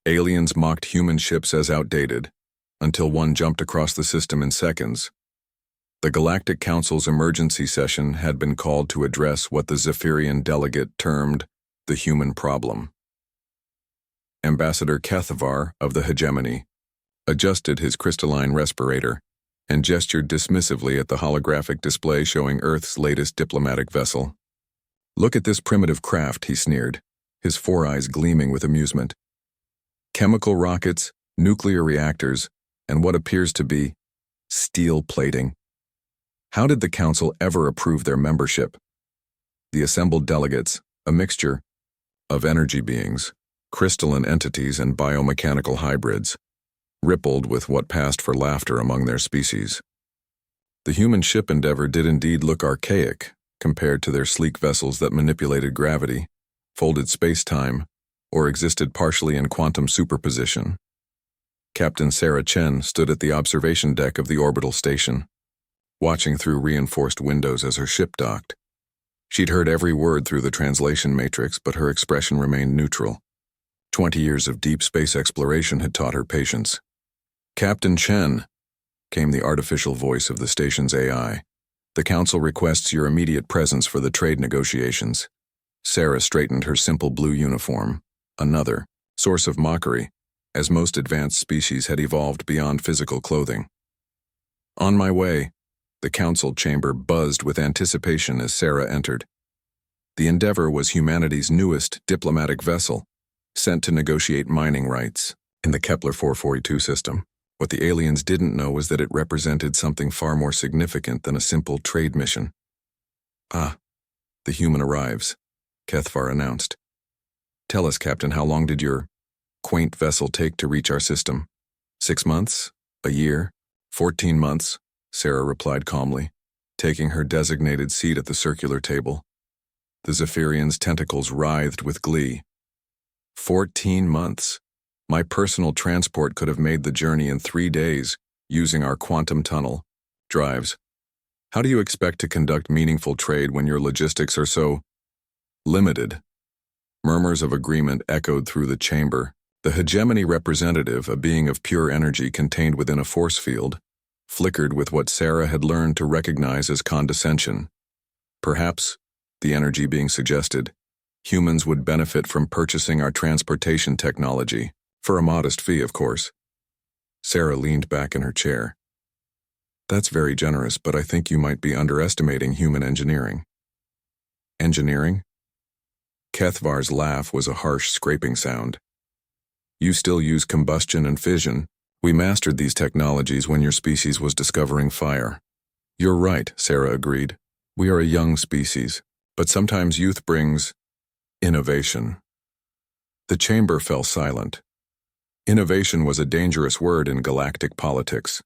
Aliens mocked human ships as outdated, until one jumped across the system in seconds. The Galactic Council's emergency session had been called to address what the Zephyrian delegate termed the human problem. Ambassador Kethavar of the Hegemony adjusted his crystalline respirator and gestured dismissively at the holographic display showing Earth's latest diplomatic vessel. "Look at this primitive craft," he sneered, his four eyes gleaming with amusement. "Chemical rockets, nuclear reactors, and what appears to be steel plating. How did the Council ever approve their membership?" The assembled delegates, a mixture of energy beings, crystalline entities, and biomechanical hybrids, rippled with what passed for laughter among their species. The human ship endeavor did indeed look archaic compared to their sleek vessels that manipulated gravity, folded space-time, or existed partially in quantum superposition. Captain Sarah Chen stood at the observation deck of the orbital station, watching through reinforced windows as her ship docked. She'd heard every word through the translation matrix, but her expression remained neutral. 20 years of deep space exploration had taught her patience. "Captain Chen," came the artificial voice of the station's AI, "the Council requests your immediate presence for the trade negotiations." Sarah straightened her simple blue uniform, another source of mockery, as most advanced species had evolved beyond physical clothing. "On my way." The Council chamber buzzed with anticipation as Sarah entered. The Endeavor was humanity's newest diplomatic vessel, sent to negotiate mining rights in the Kepler 442 system. What the aliens didn't know was that it represented something far more significant than a simple trade mission. "Ah, the human arrives," Kethvar announced. "Tell us, Captain, how long did your quaint vessel take to reach our system? 6 months? A year? 14 months? Sarah replied calmly, taking her designated seat at the circular table. The Zephyrian's tentacles writhed with glee. 14 months. My personal transport could have made the journey in 3 days, using our quantum tunnel drives. How do you expect to conduct meaningful trade when your logistics are so limited? Murmurs of agreement echoed through the chamber. The hegemony representative, a being of pure energy contained within a force field, flickered with what Sarah had learned to recognize as condescension. Perhaps, the energy being suggested, humans would benefit from purchasing our transportation technology, for a modest fee, of course. Sarah leaned back in her chair. "That's very generous, but I think you might be underestimating human engineering." "Engineering?" Kethvar's laugh was a harsh scraping sound. "You still use combustion and fission. We mastered these technologies when your species was discovering fire." "You're right," Sarah agreed. "We are a young species, but sometimes youth brings innovation." The chamber fell silent. Innovation was a dangerous word in galactic politics.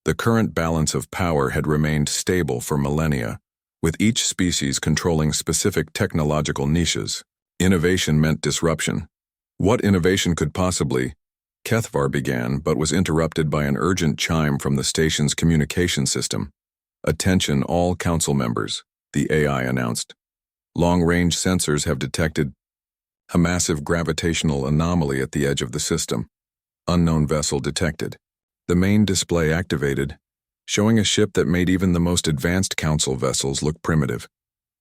The current balance of power had remained stable for millennia, with each species controlling specific technological niches. Innovation meant disruption. What innovation could possibly? Kethvar began, but was interrupted by an urgent chime from the station's communication system. "Attention all council members," the AI announced. "Long-range sensors have detected a massive gravitational anomaly at the edge of the system. Unknown vessel detected." The main display activated, showing a ship that made even the most advanced council vessels look primitive.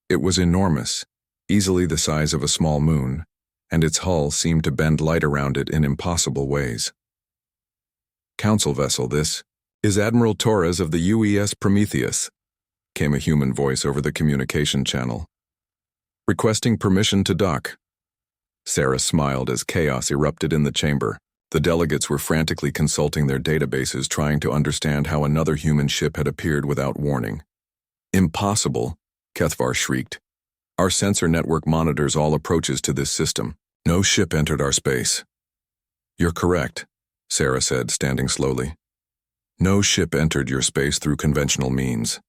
It was enormous, easily the size of a small moon, and its hull seemed to bend light around it in impossible ways. "Council vessel, this is Admiral Torres of the UES Prometheus," came a human voice over the communication channel. "Requesting permission to dock." Sarah smiled as chaos erupted in the chamber. The delegates were frantically consulting their databases, trying to understand how another human ship had appeared without warning. "Impossible," Kethvar shrieked. "Our sensor network monitors all approaches to this system. No ship entered our space." "You're correct," Sarah said, standing slowly. "No ship entered your space through conventional means."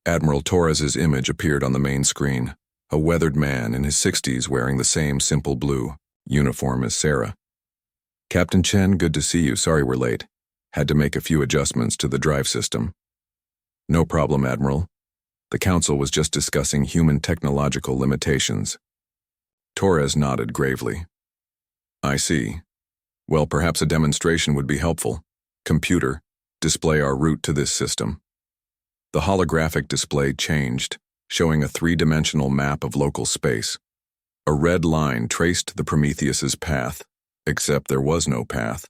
Admiral Torres's image appeared on the main screen, a weathered man in his 60s wearing the same simple blue uniform as Sarah. "Captain Chen, good to see you. Sorry we're late. Had to make a few adjustments to the drive system." "No problem, Admiral. The Council was just discussing human technological limitations." Torres nodded gravely. "I see. Well, perhaps a demonstration would be helpful. Computer, display our route to this system. The holographic display changed, showing a three-dimensional map of local space. A red line traced the Prometheus's path, except there was no path.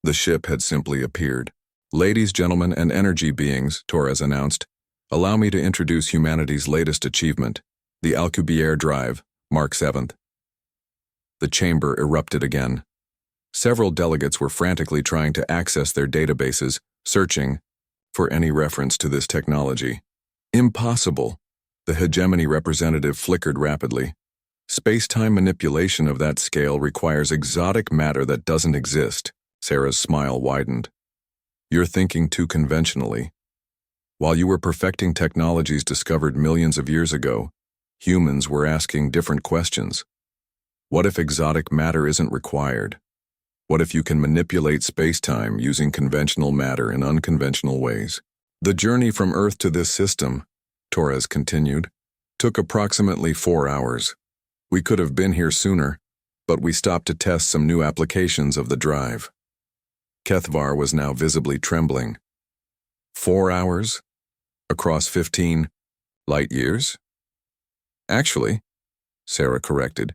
The ship had simply appeared. Ladies, gentlemen, and energy beings, Torres announced, allow me to introduce humanity's latest achievement, the Alcubierre Drive, Mark 7th. The chamber erupted again. Several delegates were frantically trying to access their databases, searching for any reference to this technology. Impossible. The hegemony representative flickered rapidly. Space-time manipulation of that scale requires exotic matter that doesn't exist. Sarah's smile widened. You're thinking too conventionally. While you were perfecting technologies discovered millions of years ago, humans were asking different questions. What if exotic matter isn't required? What if you can manipulate space-time using conventional matter in unconventional ways? The journey from Earth to this system, Torres continued, took approximately 4 hours. We could have been here sooner, but we stopped to test some new applications of the drive. Kethvar was now visibly trembling. 4 hours? Across 15 light years? Actually, Sarah corrected,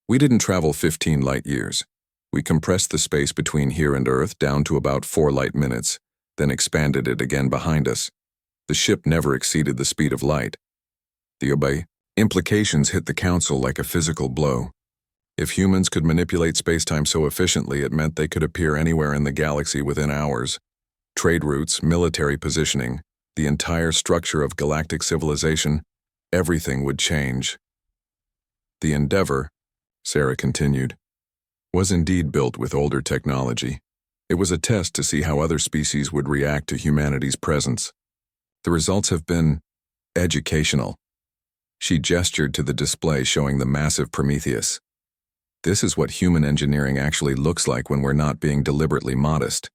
we didn't travel 15 light years. We compressed the space between here and Earth down to about 4 light minutes, then expanded it again behind us. The ship never exceeded the speed of light. The implications hit the Council like a physical blow. If humans could manipulate spacetime so efficiently, it meant they could appear anywhere in the galaxy within hours. Trade routes, military positioning, the entire structure of galactic civilization, everything would change. The Endeavor, Sarah continued, was indeed built with older technology. It was a test to see how other species would react to humanity's presence. The results have been educational. She gestured to the display showing the massive Prometheus. This is what human engineering actually looks like when we're not being deliberately modest.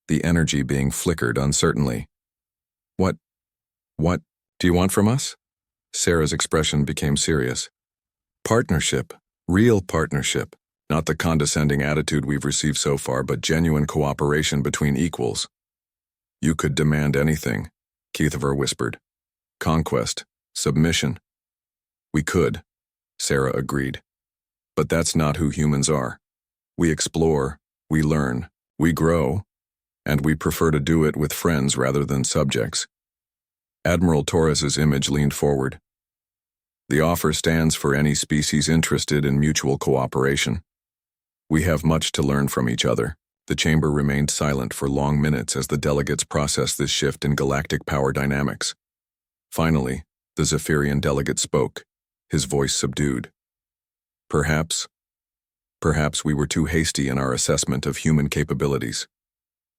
The energy being flickered uncertainly. What do you want from us? Sarah's expression became serious. Partnership, real partnership. Not the condescending attitude we've received so far, but genuine cooperation between equals. You could demand anything, Kethvar whispered. Conquest, submission. We could, Sarah agreed. But that's not who humans are. We explore, we learn, we grow, and we prefer to do it with friends rather than subjects. Admiral Torres's image leaned forward. The offer stands for any species interested in mutual cooperation. We have much to learn from each other. The chamber remained silent for long minutes as the delegates processed this shift in galactic power dynamics. Finally, the Zephyrian delegate spoke, his voice subdued. Perhaps we were too hasty in our assessment of human capabilities.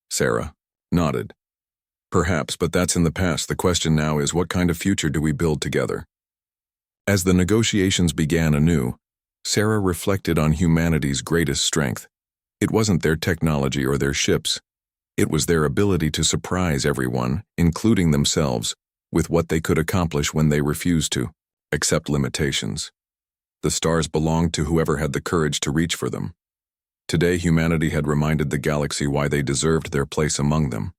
Sarah nodded. Perhaps, but that's in the past. The question now is, what kind of future do we build together? As the negotiations began anew, Sarah reflected on humanity's greatest strength. It wasn't their technology or their ships. It was their ability to surprise everyone, including themselves, with what they could accomplish when they refused to accept limitations. The stars belonged to whoever had the courage to reach for them. Today, humanity had reminded the galaxy why they deserved their place among them.